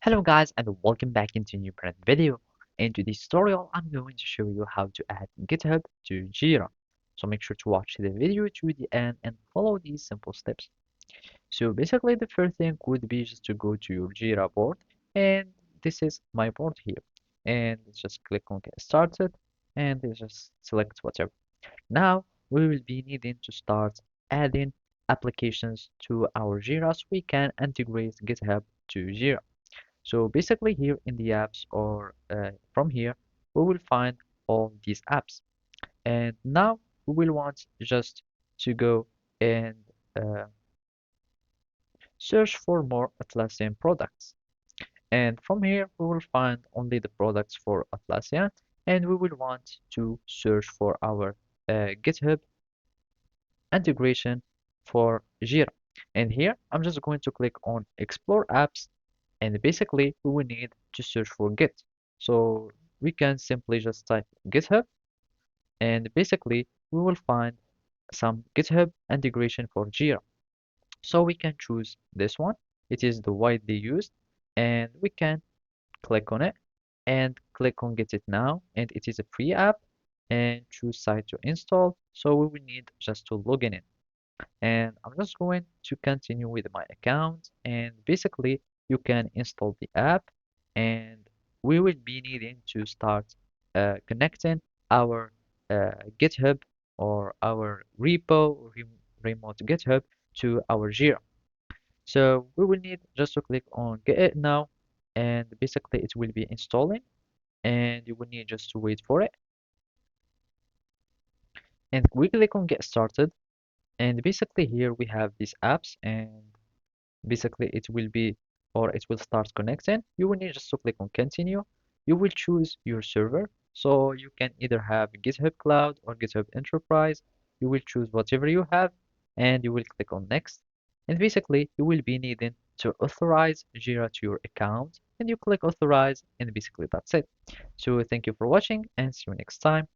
Hello guys and welcome back into a new brand video. In today's tutorial, I'm going to show you how to add GitHub to Jira. So make sure to watch the video to the end and follow these simple steps. So basically the first thing would be just to go to your Jira board, and this is my board here. And just click on get started and just select whatever. Now we will be needing to start adding applications to our Jira so we can integrate GitHub to Jira. So basically here in the apps or from here, we will find all these apps. And now we will want just to go and uh, search for more Atlassian products. And from here, we will find only the products for Atlassian, and we will want to search for our GitHub integration for Jira. And here, I'm just going to click on Explore Apps, and basically, we will need to search for Git. So we can simply just type GitHub, and basically, we will find some GitHub integration for Jira. So we can choose this one. It is the widely used, and we can click on it and click on Get It Now, and it is a free app, and choose Site to install. So we will need just to log in. And I'm just going to continue with my account, and basically you can install the app, and we will be needing to start connecting our GitHub or our repo or remote GitHub to our Jira. So we will need just to click on Get It Now, and basically it will be installing, and you will need just to wait for it, and we click on Get Started. And basically here we have these apps, and basically it will be or it will start connecting. You will need just to click on continue. You will choose your server, so you can either have GitHub Cloud or GitHub Enterprise. You will choose whatever you have, and you will click on next, and basically you will be needing to authorize Jira to your account, and you click authorize, and basically that's it. So thank you for watching, and see you next time.